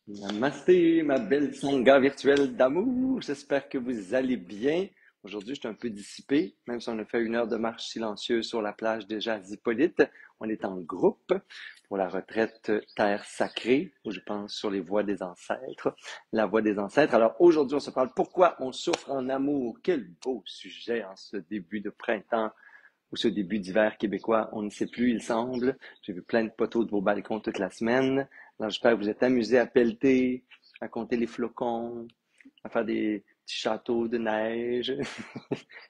Namasté, ma belle sangha virtuelle d'amour. J'espère que vous allez bien. Aujourd'hui, je suis un peu dissipé, même si on a fait 1 heure de marche silencieuse sur la plage déjà à Hippolyte. On est en groupe pour la retraite Terre Sacrée, où je pense sur les voies des ancêtres, la voie des ancêtres. Alors aujourd'hui, on se parle pourquoi on souffre en amour. Quel beau sujet en ce début de printemps ou ce début d'hiver québécois, on ne sait plus, il semble. J'ai vu plein de poteaux de vos balcons toute la semaine. Alors, j'espère que vous êtes amusés à pelleter, à compter les flocons, à faire des petits châteaux de neige.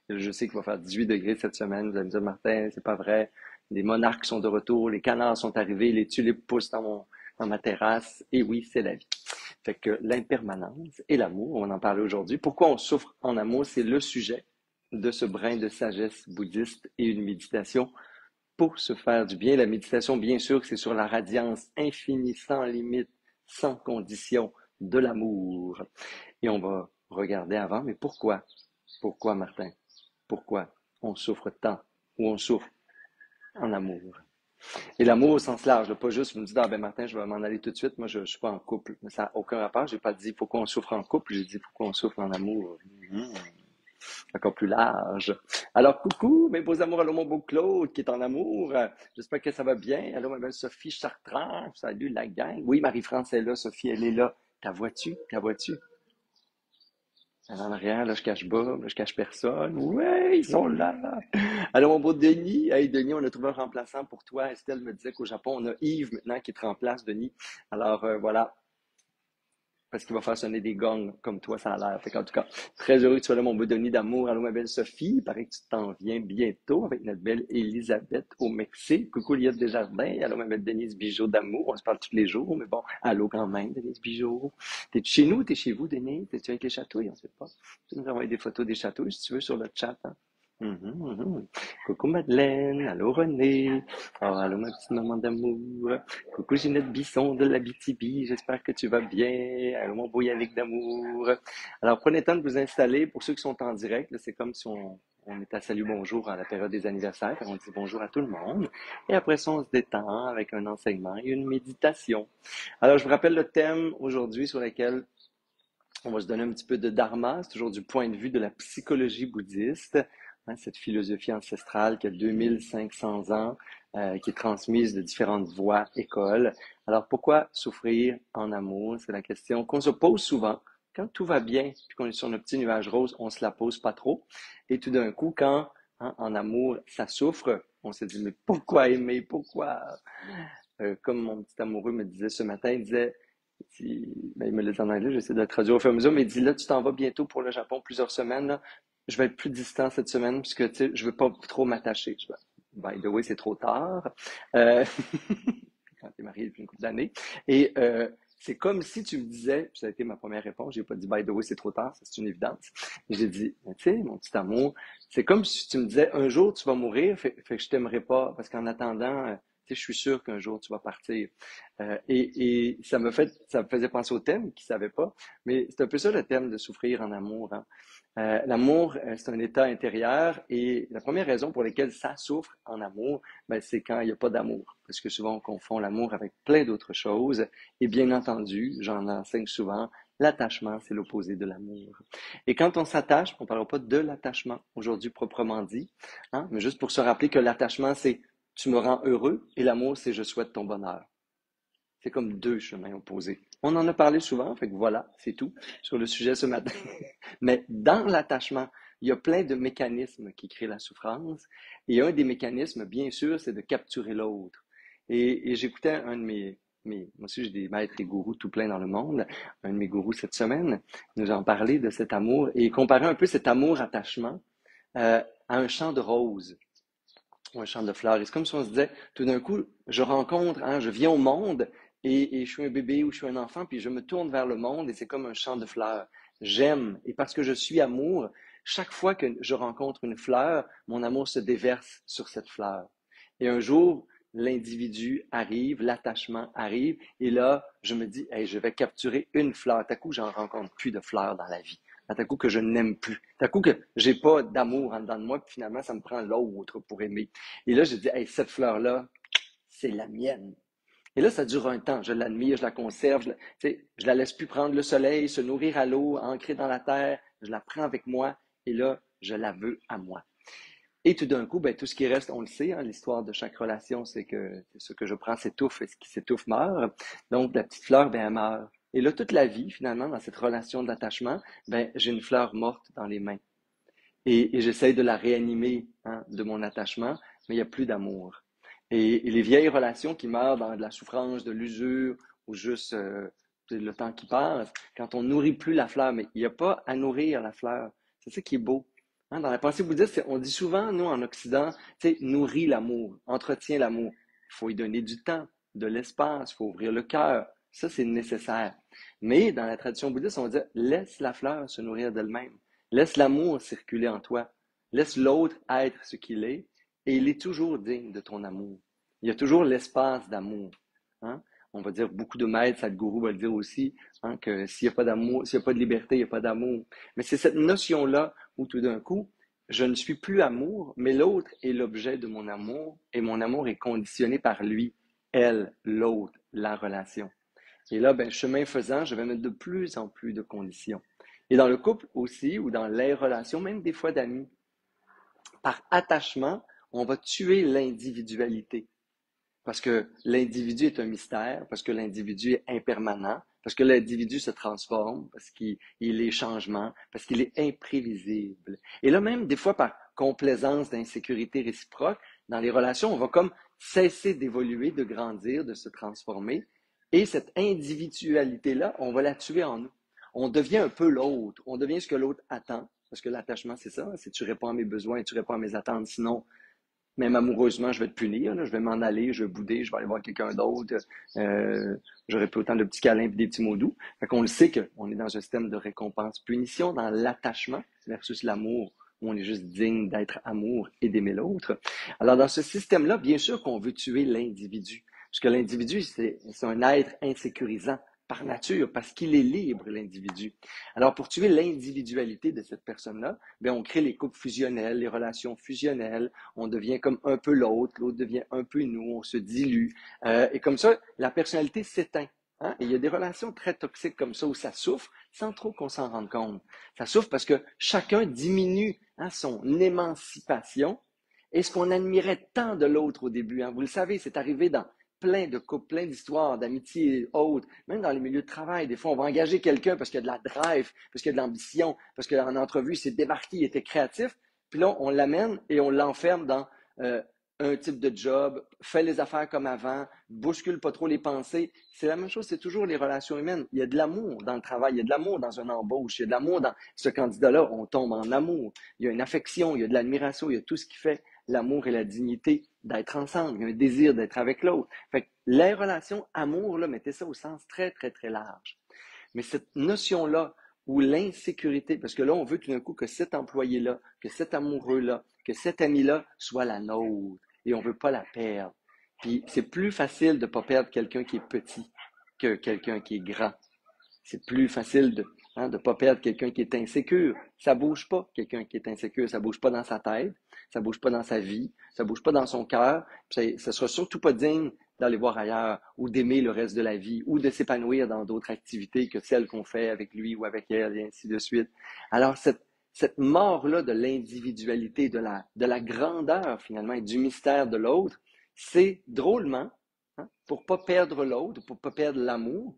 Je sais qu'il va faire 18 degrés cette semaine. Vous allez me dire, Martin, c'est pas vrai. Les monarques sont de retour, les canards sont arrivés, les tulipes poussent dans ma terrasse. Et oui, c'est la vie. Fait que l'impermanence et l'amour, on va en parler aujourd'hui. Pourquoi on souffre en amour, c'est le sujet de ce brin de sagesse bouddhiste et une méditation pour se faire du bien. La méditation, bien sûr, c'est sur la radiance infinie, sans limite, sans condition de l'amour. Et on va regarder avant, mais pourquoi? Pourquoi, Martin? Pourquoi on souffre tant ou on souffre en amour? Et l'amour au sens large, là, pas juste, vous me dites, ah ben Martin, je vais m'en aller tout de suite, moi je suis pas en couple. Mais ça n'a aucun rapport, j'ai pas dit pourquoi on souffre en couple, j'ai dit pourquoi on souffre en amour. Encore plus large. Alors, coucou, mes beaux amours, allô mon beau Claude qui est en amour. J'espère que ça va bien. Allô, ma belle Sophie Chartrand. Salut la gang. Oui, Marie-France est là, Sophie, elle est là. Ta vois-tu? Ta vois-tu? Elle est en arrière, là, je cache Bob, là, je cache personne. Ouais, ils sont là. Allô, mon beau Denis. Hey, Denis, on a trouvé un remplaçant pour toi. Estelle me disait qu'au Japon, on a Yves maintenant qui te remplace, Denis. Alors, voilà, parce qu'il va faire sonner des gongs comme toi, ça a l'air. Fait qu'en tout cas, très heureux que tu sois là, mon beau Denis d'amour. Allô, ma belle Sophie. Il paraît que tu t'en viens bientôt avec notre belle Elisabeth au Mexique. Coucou, Liette Desjardins. Allô, ma belle Denise Bijoux d'amour. On se parle tous les jours, mais bon, allô quand même, Denise Bijoux. T'es chez nous ou t'es chez vous, Denise? T'es-tu avec les chatouilles? On sait pas. Tu peux nous envoyer des photos des chatouilles, si tu veux, sur le chat, hein? Mhm, mhm. Coucou Madeleine, allô René, oh, allô ma petite maman d'amour, coucou Ginette Bisson de l'Abitibi, j'espère que tu vas bien. Allô mon beau Yannick d'amour. Alors prenez le temps de vous installer. Pour ceux qui sont en direct, c'est comme si on était à salut bonjour à la période des anniversaires. On dit bonjour à tout le monde. Et après ça, on se détend avec un enseignement et une méditation. Alors je vous rappelle le thème aujourd'hui sur lequel on va se donner un petit peu de dharma. C'est toujours du point de vue de la psychologie bouddhiste, hein, cette philosophie ancestrale qui a 2500 ans, qui est transmise de différentes voies, écoles. Alors, pourquoi souffrir en amour? C'est la question qu'on se pose souvent. Quand tout va bien, puis qu'on est sur notre petit nuage rose, on se la pose pas trop. Et tout d'un coup, quand en amour, ça souffre, on se dit, mais pourquoi aimer? Pourquoi? Comme mon petit amoureux me disait ce matin, il disait, ben, il me l'a dit en anglais, j'essaie de le traduire au fur et à mesure, mais il dit là, tu t'en vas bientôt pour le Japon, plusieurs semaines, là. Je vais être plus distant cette semaine, puisque tu sais, je veux pas trop m'attacher. Je vais, by the way, c'est trop tard. Euh, quand tu es marié depuis une couple d'années. Et c'est comme si tu me disais, ça a été ma première réponse, j'ai pas dit by the way, c'est trop tard, c'est une évidence. J'ai dit, tu sais, mon petit amour, c'est comme si tu me disais, un jour tu vas mourir, fait que je t'aimerais pas, parce qu'en attendant, tu sais, je suis sûr qu'un jour tu vas partir. Et ça me faisait penser au thème, qui savait pas, mais c'est un peu ça le thème de souffrir en amour, hein. L'amour, c'est un état intérieur et la première raison pour laquelle ça souffre en amour, ben, c'est quand il n'y a pas d'amour. Parce que souvent, on confond l'amour avec plein d'autres choses. Et bien entendu, j'en enseigne souvent, l'attachement, c'est l'opposé de l'amour. Et quand on s'attache, on ne parlera pas de l'attachement aujourd'hui proprement dit, hein, mais juste pour se rappeler que l'attachement, c'est tu me rends heureux et l'amour, c'est je souhaite ton bonheur. C'est comme deux chemins opposés. On en a parlé souvent, fait que voilà, c'est tout sur le sujet ce matin. Mais dans l'attachement, il y a plein de mécanismes qui créent la souffrance. Et un des mécanismes, bien sûr, c'est de capturer l'autre. Et j'écoutais un de moi aussi j'ai des maîtres et gourous tout plein dans le monde, un de mes gourous cette semaine nous en parlait de cet amour et comparait un peu cet amour-attachement à un champ de roses ou un champ de fleurs. Et c'est comme si on se disait, tout d'un coup, je rencontre, hein, je viens au monde et je suis un bébé ou je suis un enfant, puis je me tourne vers le monde et c'est comme un champ de fleurs. J'aime. Et parce que je suis amour, chaque fois que je rencontre une fleur, mon amour se déverse sur cette fleur. Et un jour, l'individu arrive, l'attachement arrive, et là, je me dis, hey, je vais capturer une fleur. Tout à coup, j'en rencontre plus de fleurs dans la vie. Tout à coup que je n'aime plus. Tout à coup que j'ai pas d'amour en dedans de moi, puis finalement, ça me prend l'autre pour aimer. Et là, je dis, hey, cette fleur-là, c'est la mienne. Et là, ça dure un temps. Je l'admire, je la conserve, je la laisse plus prendre le soleil, se nourrir à l'eau, ancrée dans la terre. Je la prends avec moi et là, je la veux à moi. Et tout d'un coup, ben, tout ce qui reste, on le sait, hein, l'histoire de chaque relation, c'est que ce que je prends s'étouffe et ce qui s'étouffe meurt. Donc, la petite fleur, ben, elle meurt. Et là, toute la vie, finalement, dans cette relation d'attachement, ben, j'ai une fleur morte dans les mains. Et j'essaye de la réanimer, hein, de mon attachement, mais il n'y a plus d'amour. Et les vieilles relations qui meurent dans de la souffrance, de l'usure, ou juste le temps qui passe, quand on nourrit plus la fleur, mais il n'y a pas à nourrir la fleur. C'est ça qui est beau. Hein, dans la pensée bouddhiste, on dit souvent, nous, en Occident, tu sais, nourris l'amour, entretiens l'amour. Il faut y donner du temps, de l'espace, il faut ouvrir le cœur. Ça, c'est nécessaire. Mais dans la tradition bouddhiste, on dit, laisse la fleur se nourrir d'elle-même. Laisse l'amour circuler en toi. Laisse l'autre être ce qu'il est et il est toujours digne de ton amour. Il y a toujours l'espace d'amour. Hein? On va dire, beaucoup de maîtres, Sadhguru va le dire aussi, hein, que s'il n'y a pas d'amour, s'il n'y a pas de liberté, il n'y a pas d'amour. Mais c'est cette notion-là où tout d'un coup, je ne suis plus amour, mais l'autre est l'objet de mon amour et mon amour est conditionné par lui, elle, l'autre, la relation. Et là, ben, chemin faisant, je vais mettre de plus en plus de conditions. Et dans le couple aussi, ou dans les relations, même des fois d'amis, par attachement, on va tuer l'individualité. Parce que l'individu est un mystère, parce que l'individu est impermanent, parce que l'individu se transforme, parce qu'il est changement, parce qu'il est imprévisible. Et là, même des fois par complaisance d'insécurité réciproque, dans les relations, on va comme cesser d'évoluer, de grandir, de se transformer. Et cette individualité-là, on va la tuer en nous. On devient un peu l'autre, on devient ce que l'autre attend, parce que l'attachement, c'est ça, c'est tu réponds à mes besoins, tu réponds à mes attentes, sinon même amoureusement, je vais te punir, là, je vais m'en aller, je vais bouder, je vais aller voir quelqu'un d'autre, j'aurai plus autant de petits câlins et des petits mots doux. Fait qu'on le sait qu'on est dans un système de récompense-punition, dans l'attachement versus l'amour, où on est juste digne d'être amour et d'aimer l'autre. Alors, dans ce système-là, bien sûr qu'on veut tuer l'individu, parce que l'individu, c'est un être insécurisant par nature, parce qu'il est libre, l'individu. Alors, pour tuer l'individualité de cette personne-là, bien, on crée les couples fusionnels, les relations fusionnelles, on devient comme un peu l'autre, l'autre devient un peu nous, on se dilue. Et comme ça, la personnalité s'éteint. Hein? Et il y a des relations très toxiques comme ça où ça souffre sans trop qu'on s'en rende compte. Ça souffre parce que chacun diminue, hein, son émancipation et ce qu'on admirait tant de l'autre au début. Hein? Vous le savez, c'est arrivé dans plein de couples, plein d'histoires, d'amitiés et autres, même dans les milieux de travail. Des fois, on va engager quelqu'un parce qu'il y a de la drive, parce qu'il y a de l'ambition, parce qu'en entrevue, il s'est démarqué, il était créatif. Puis là, on l'amène et on l'enferme dans un type de job, fait les affaires comme avant, bouscule pas trop les pensées. C'est la même chose, c'est toujours les relations humaines. Il y a de l'amour dans le travail, il y a de l'amour dans une embauche, il y a de l'amour dans ce candidat-là, on tombe en amour. Il y a une affection, il y a de l'admiration, il y a tout ce qui fait l'amour et la dignité d'être ensemble, il y a un désir d'être avec l'autre. Fait que les relations, amour, là, mettez ça au sens très, très, très large. Mais cette notion-là, ou l'insécurité, parce que là, on veut tout d'un coup que cet employé-là, que cet amoureux-là, que cet ami-là soit la nôtre, et on ne veut pas la perdre. Puis c'est plus facile de ne pas perdre quelqu'un qui est petit que quelqu'un qui est grand. C'est plus facile de ne pas perdre quelqu'un qui est insécure. Ça ne bouge pas, quelqu'un qui est insécure. Ça ne bouge pas dans sa tête, ça ne bouge pas dans sa vie, ça ne bouge pas dans son cœur. Ça ne sera surtout pas digne d'aller voir ailleurs ou d'aimer le reste de la vie ou de s'épanouir dans d'autres activités que celles qu'on fait avec lui ou avec elle et ainsi de suite. Alors, cette mort-là de l'individualité, de la grandeur finalement et du mystère de l'autre, c'est drôlement, hein, pour ne pas perdre l'autre, pour ne pas perdre l'amour,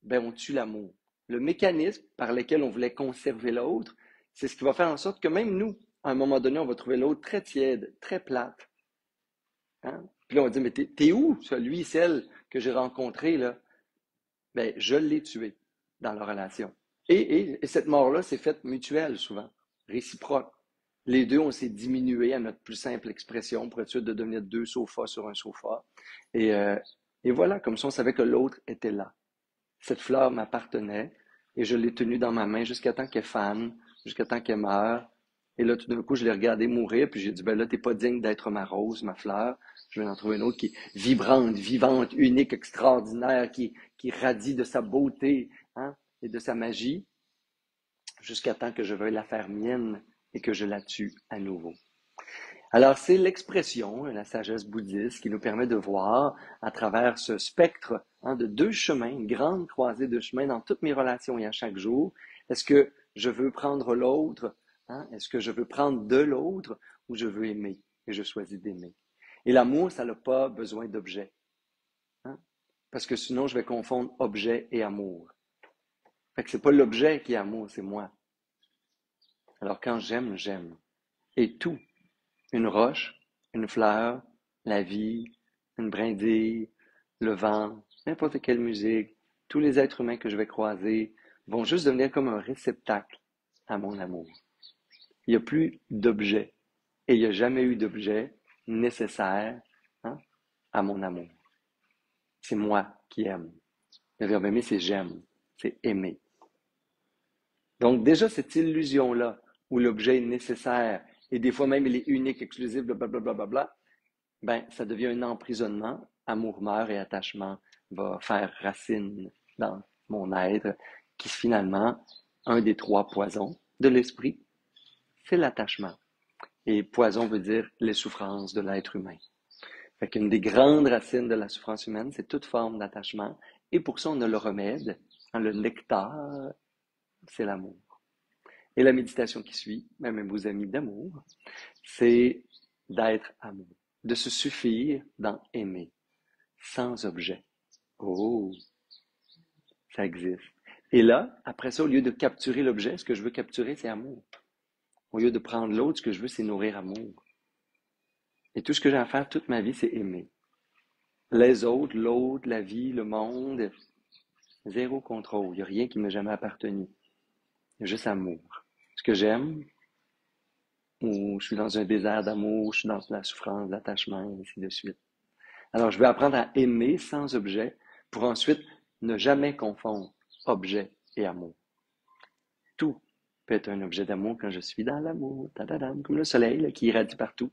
ben on tue l'amour. Le mécanisme par lequel on voulait conserver l'autre, c'est ce qui va faire en sorte que même nous, à un moment donné, on va trouver l'autre très tiède, très plate. Hein? Puis là, on va dire, mais t'es où, celui, celle que j'ai rencontré, là? Ben, je l'ai tué dans la relation. Et cette mort-là s'est faite mutuelle, souvent, réciproque. Les deux, on s'est diminué à notre plus simple expression pour être sûr de devenir deux sofas sur un sofa. Et, euh, et voilà, comme ça, on savait que l'autre était là. Cette fleur m'appartenait et je l'ai tenue dans ma main jusqu'à temps qu'elle fane, jusqu'à temps qu'elle meure. Et là, tout d'un coup, je l'ai regardée mourir, puis j'ai dit, ben là, t'es pas digne d'être ma rose, ma fleur. Je vais en trouver une autre qui est vibrante, vivante, unique, extraordinaire, qui radie de sa beauté, hein, et de sa magie, jusqu'à temps que je veuille la faire mienne et que je la tue à nouveau. Alors, c'est l'expression, la sagesse bouddhiste, qui nous permet de voir à travers ce spectre de deux chemins, une grande croisée de chemins dans toutes mes relations et à chaque jour. Est-ce que je veux prendre l'autre? Est-ce que je veux prendre de l'autre ou je veux aimer? Et je choisis d'aimer. Et l'amour, ça n'a pas besoin d'objet. Parce que sinon, je vais confondre objet et amour. Fait que c'est pas l'objet qui est amour, c'est moi. Alors quand j'aime, j'aime. Et tout. Une roche, une fleur, la vie, une brindille, le vent, n'importe quelle musique, tous les êtres humains que je vais croiser vont juste devenir comme un réceptacle à mon amour. Il n'y a plus d'objet et il n'y a jamais eu d'objet nécessaire à mon amour. C'est moi qui aime. Le verbe aimer, c'est j'aime, c'est aimer. Donc déjà, cette illusion-là, où l'objet est nécessaire, et des fois même il est unique, exclusif, blablabla, ben, ça devient un emprisonnement. Amour meurt et attachement va faire racine dans mon être, qui finalement, un des trois poisons de l'esprit, c'est l'attachement. Et poison veut dire les souffrances de l'être humain. Fait qu'une des grandes racines de la souffrance humaine, c'est toute forme d'attachement. Et pour ça, on a le remède, le nectar, c'est l'amour. Et la méditation qui suit, même vos amis d'amour, c'est d'être amour, de se suffire dans aimer, sans objet. Oh, ça existe. Et là, après ça, au lieu de capturer l'objet, ce que je veux capturer, c'est amour. Au lieu de prendre l'autre, ce que je veux, c'est nourrir amour. Et tout ce que j'ai à faire toute ma vie, c'est aimer. Les autres, l'autre, la vie, le monde, zéro contrôle. Il n'y a rien qui m'ait jamais appartenu. Il y a juste amour. Ce que j'aime, ou je suis dans un désert d'amour, je suis dans la souffrance, l'attachement, et ainsi de suite. Alors, je vais apprendre à aimer sans objet pour ensuite ne jamais confondre objet et amour. Tout peut être un objet d'amour quand je suis dans l'amour, comme le soleil là, qui irradie partout,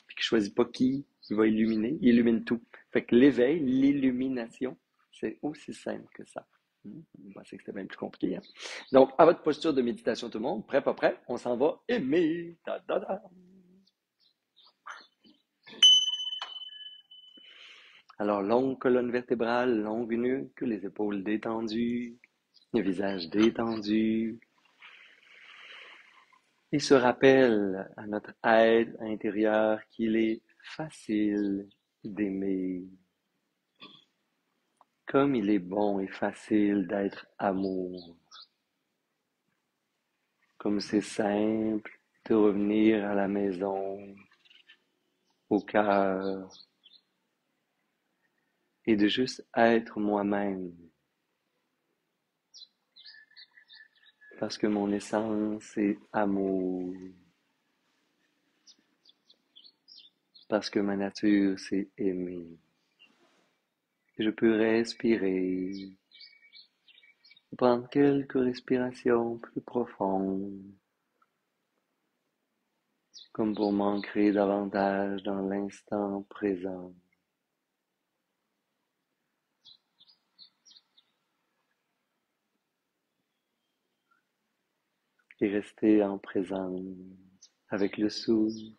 puis qui ne choisit pas qui il va illuminer, il illumine tout. Fait que l'éveil, l'illumination, c'est aussi simple que ça. Je pensais que c'était bien plus compliqué. Donc, à votre posture de méditation, tout le monde, prêt, pas prêt, on s'en va aimer. Alors, longue colonne vertébrale, longue nuque, les épaules détendues, le visage détendu. Et se rappelle à notre être intérieur qu'il est facile d'aimer. Comme il est bon et facile d'être amour. Comme c'est simple de revenir à la maison, au cœur, et de juste être moi-même. Parce que mon essence est amour. Parce que ma nature, c'est aimer. Je peux respirer, prendre quelques respirations plus profondes, comme pour m'ancrer davantage dans l'instant présent. Et rester en présence avec le souffle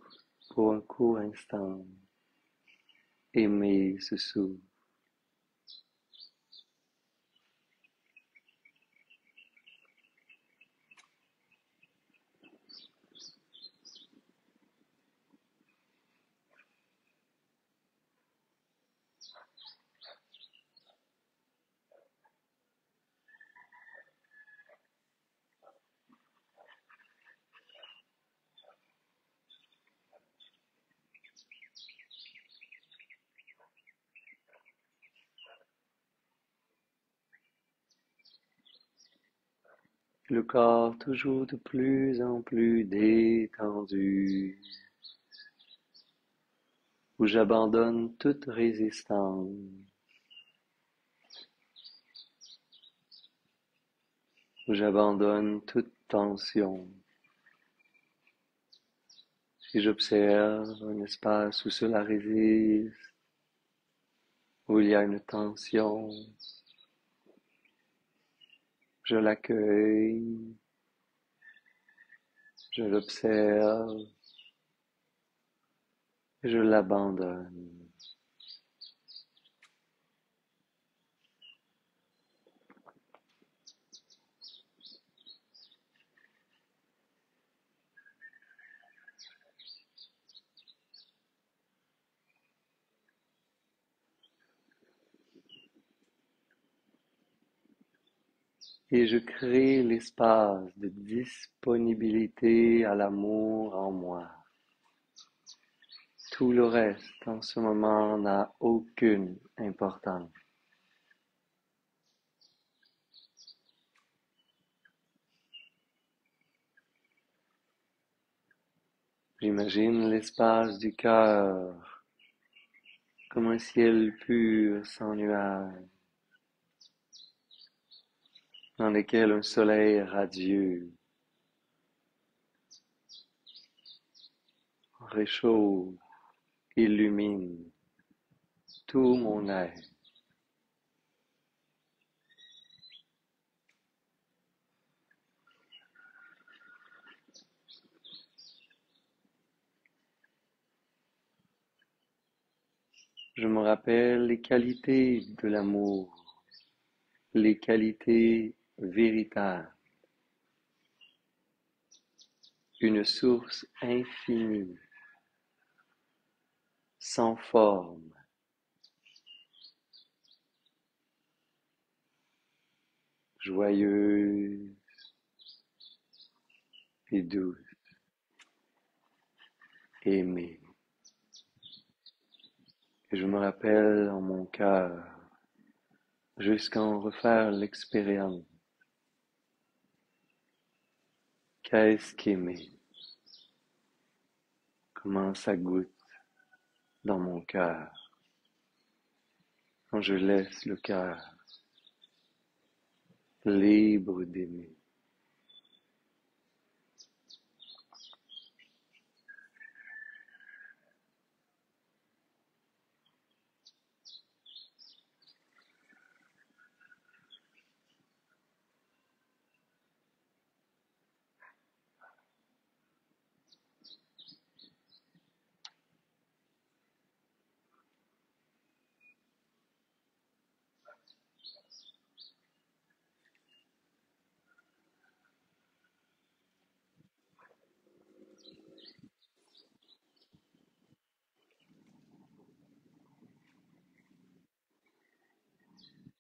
pour un court instant. Aimer ce souffle. Le corps toujours de plus en plus détendu, où j'abandonne toute résistance, où j'abandonne toute tension. Si j'observe un espace où cela résiste, où il y a une tension, je l'accueille, je l'observe, Je l'abandonne. Et je crée l'espace de disponibilité à l'amour en moi. Tout le reste en ce moment n'a aucune importance. J'imagine l'espace du cœur comme un ciel pur sans nuages, dans lequel un soleil radieux réchauffe, illumine tout mon être. Je me rappelle les qualités de l'amour, les qualités véritables, une source infinie, sans forme, joyeuse et douce, aimée. Et je me rappelle en mon cœur, jusqu'à en refaire l'expérience, qu'est-ce qu'aimer, comment ça goûte dans mon cœur, quand je laisse le cœur libre d'aimer.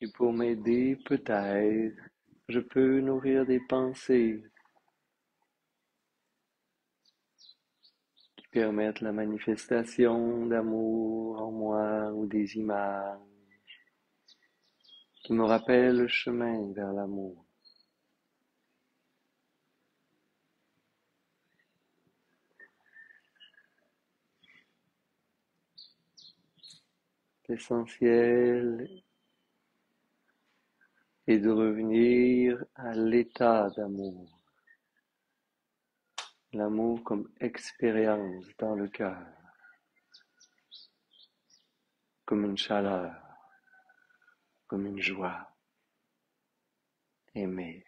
Et pour m'aider, peut-être, je peux nourrir des pensées qui permettent la manifestation d'amour en moi ou des images qui me rappellent le chemin vers l'amour. L'essentiel est de revenir à l'état d'amour, l'amour comme expérience dans le cœur, comme une chaleur, comme une joie, aimer.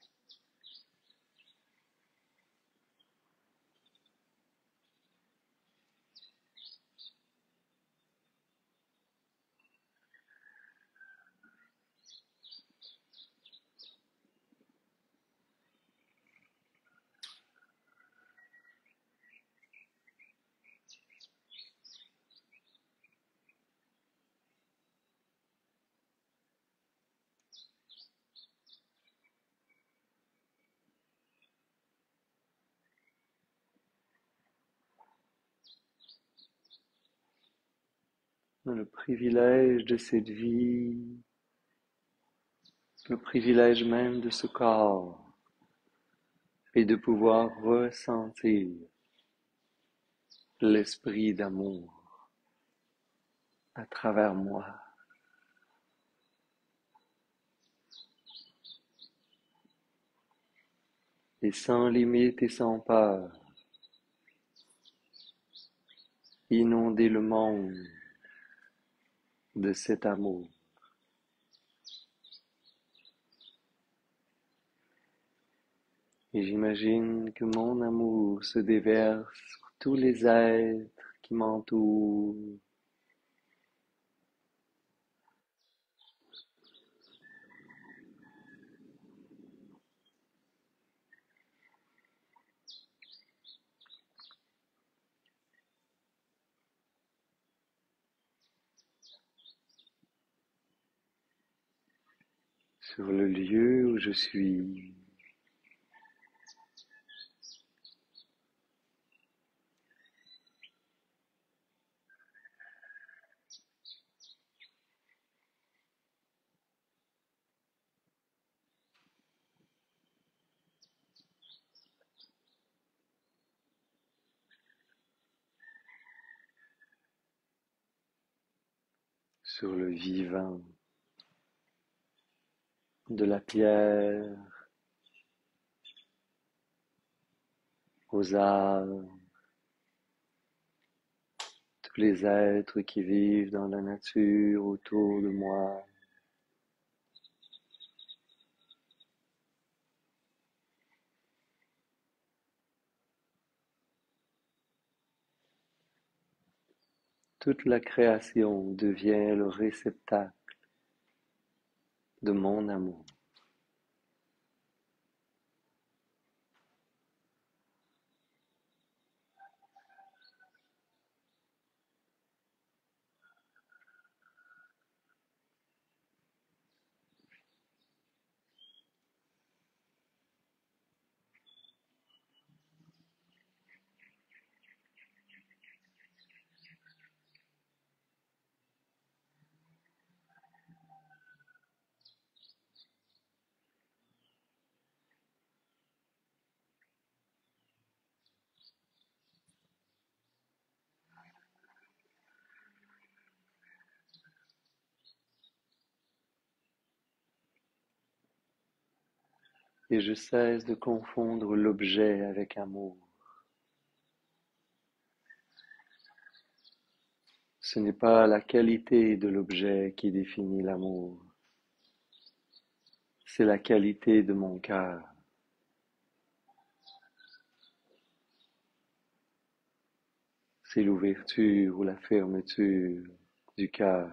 Le privilège de cette vie, le privilège même de ce corps, et de pouvoir ressentir l'esprit d'amour à travers moi. Et sans limite et sans peur, inonder le monde de cet amour. Et j'imagine que mon amour se déverse sur tous les êtres qui m'entoure, sur le lieu où je suis, sur le vivant, de la pierre aux arbres, tous les êtres qui vivent dans la nature autour de moi. Toute la création devient le réceptacle de mon amour. Et je cesse de confondre l'objet avec amour. Ce n'est pas la qualité de l'objet qui définit l'amour, c'est la qualité de mon cœur. C'est l'ouverture ou la fermeture du cœur.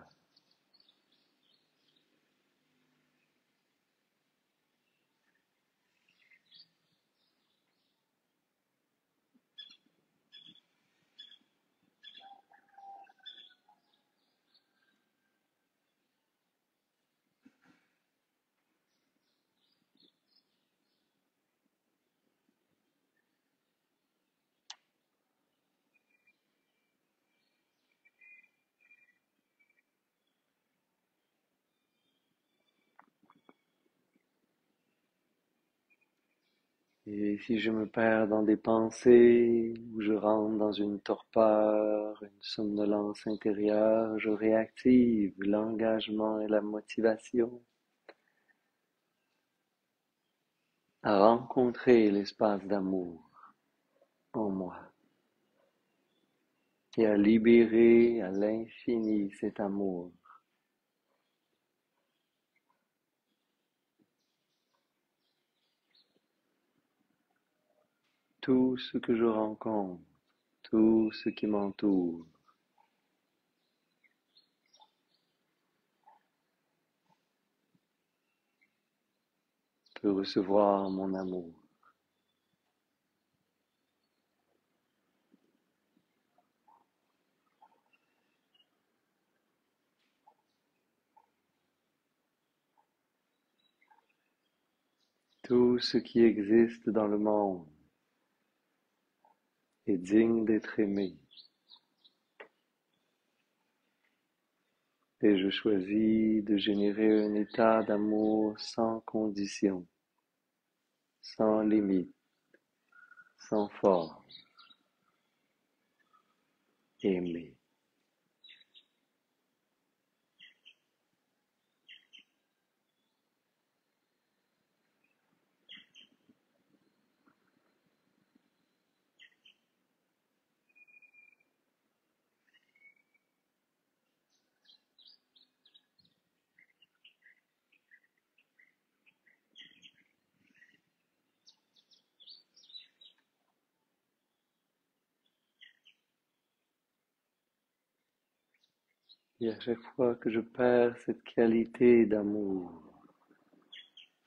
Et si je me perds dans des pensées, ou je rentre dans une torpeur, une somnolence intérieure, je réactive l'engagement et la motivation à rencontrer l'espace d'amour en moi et à libérer à l'infini cet amour. Tout ce que je rencontre, tout ce qui m'entoure, peut recevoir mon amour. Tout ce qui existe dans le monde est digne d'être aimé. Et je choisis de générer un état d'amour sans condition, sans limite, sans forme, aimé. Et à chaque fois que je perds cette qualité d'amour,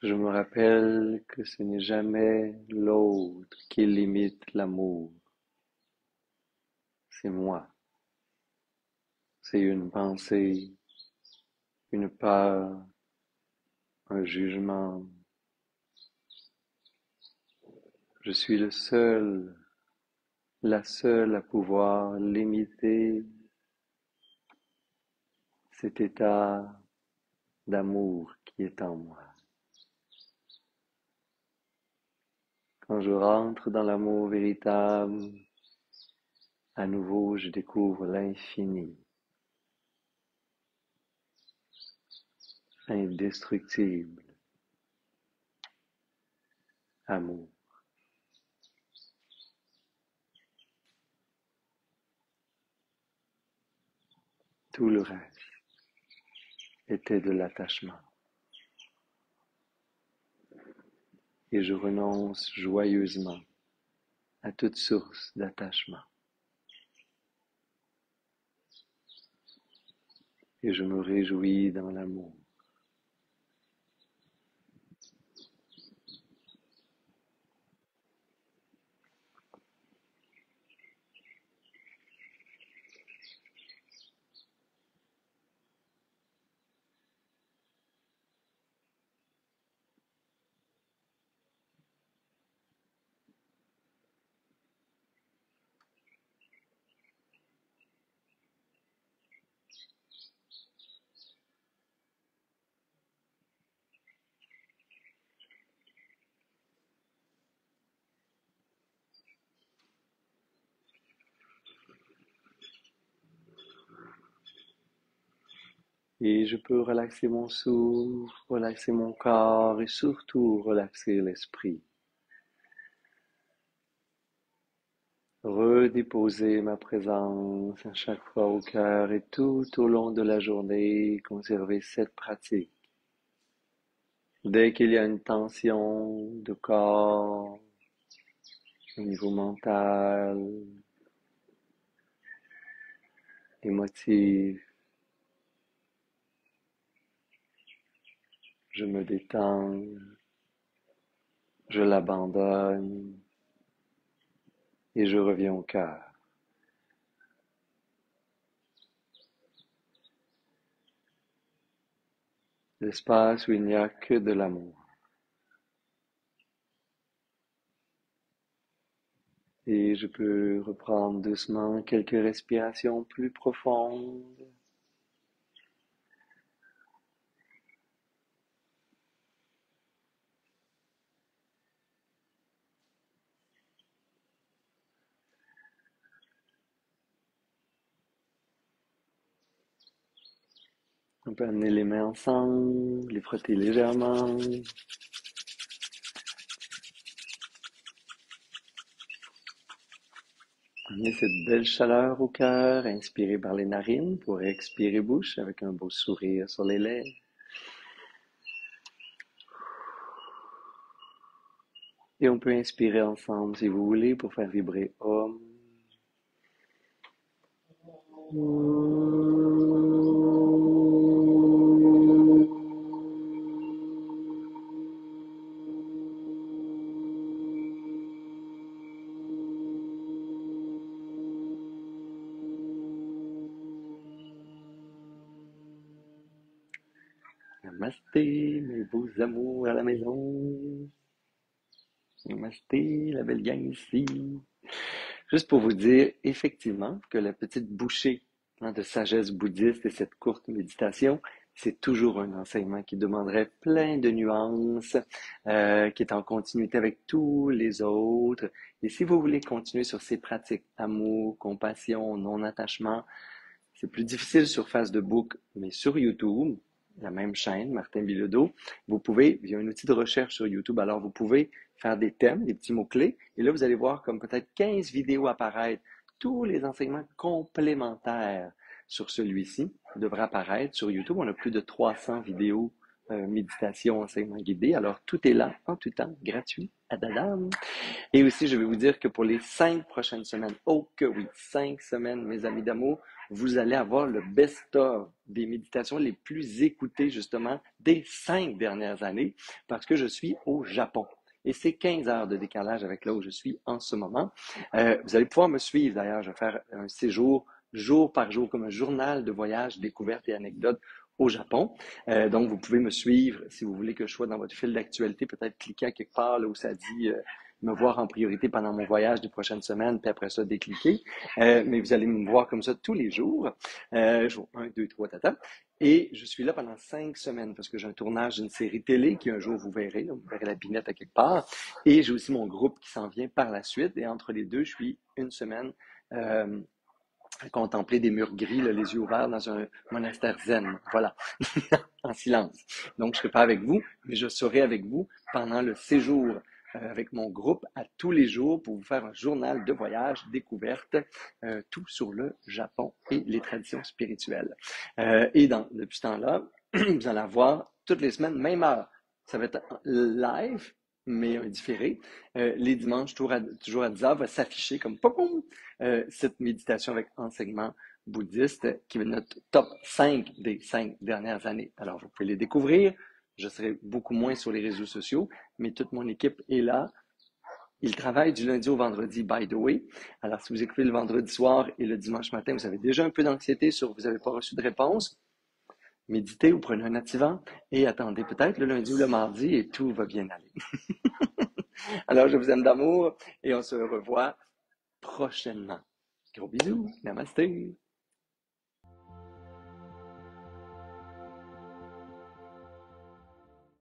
je me rappelle que ce n'est jamais l'autre qui limite l'amour, c'est moi. C'est une pensée, une peur, un jugement. Je suis le seul, la seule à pouvoir limiter cet état d'amour qui est en moi. Quand je rentre dans l'amour véritable, à nouveau je découvre l'infini, indestructible amour. Tout le reste était de l'attachement. Et je renonce joyeusement à toute source d'attachement. Et je me réjouis dans l'amour. Et je peux relaxer mon souffle, relaxer mon corps et surtout relaxer l'esprit. Redéposer ma présence à chaque fois au cœur et tout au long de la journée, conserver cette pratique. Dès qu'il y a une tension de corps, au niveau mental, émotif, je me détends, je l'abandonne et je reviens au cœur. L'espace où il n'y a que de l'amour. Et je peux reprendre doucement quelques respirations plus profondes. On peut amener les mains ensemble, les frotter légèrement. Amener cette belle chaleur au cœur, inspirer par les narines pour expirer bouche avec un beau sourire sur les lèvres. Et on peut inspirer ensemble si vous voulez pour faire vibrer Om. Namasté, mes beaux amours à la maison. Namasté, la belle gang ici. Juste pour vous dire, effectivement, que la petite bouchée de sagesse bouddhiste et cette courte méditation, c'est toujours un enseignement qui demanderait plein de nuances, qui est en continuité avec tous les autres. Et si vous voulez continuer sur ces pratiques, amour, compassion, non-attachement, c'est plus difficile sur Facebook, mais sur YouTube, la même chaîne, Martin Bilodeau, vous pouvez, il y a un outil de recherche sur YouTube, alors vous pouvez faire des thèmes, des petits mots-clés, et là, vous allez voir comme peut-être 15 vidéos apparaître. Tous les enseignements complémentaires sur celui-ci devraient apparaître sur YouTube. On a plus de 300 vidéos méditation, enseignement guidé. Alors, tout est là, en tout temps, gratuit. Adadam. Et aussi, je vais vous dire que pour les 5 prochaines semaines, oh que oui, 5 semaines, mes amis d'amour, vous allez avoir le best-of des méditations les plus écoutées, justement, des 5 dernières années, parce que je suis au Japon. Et c'est 15 heures de décalage avec là où je suis en ce moment. Vous allez pouvoir me suivre, d'ailleurs. Je vais faire un séjour jour par jour, comme un journal de voyage, découvertes et anecdotes au Japon. Donc, vous pouvez me suivre si vous voulez que je sois dans votre fil d'actualité. Peut-être cliquer à quelque part là où ça dit me voir en priorité pendant mon voyage des prochaines semaines, puis après ça, décliquer. Mais vous allez me voir comme ça tous les jours. Jour 1, 2, 3, tata. Et je suis là pendant 5 semaines parce que j'ai un tournage d'une série télé qui un jour vous verrez, là, vous verrez la binette à quelque part. Et j'ai aussi mon groupe qui s'en vient par la suite. Et entre les deux, je suis une semaine euh, à contempler des murs gris, là, les yeux ouverts dans un monastère zen. Voilà, en silence. Donc, je ne serai pas avec vous, mais je serai avec vous pendant le séjour avec mon groupe à tous les jours pour vous faire un journal de voyage, découverte, tout sur le Japon et les traditions spirituelles. Depuis ce temps-là, vous allez avoir toutes les semaines, même heure. Ça va être live, mais différé. Les dimanches, toujours à 10 heures, va s'afficher comme pom, cette méditation avec enseignement bouddhiste qui est notre top 5 des 5 dernières années. Alors, vous pouvez les découvrir. Je serai beaucoup moins sur les réseaux sociaux, mais toute mon équipe est là. Ils travaillent du lundi au vendredi, by the way. Alors, si vous écoutez le vendredi soir et le dimanche matin, vous avez déjà un peu d'anxiété sur vous n'avez pas reçu de réponse, méditez ou prenez un activant et attendez peut-être le lundi ou le mardi et tout va bien aller. Alors, je vous aime d'amour et on se revoit prochainement. Gros bisous. Namasté.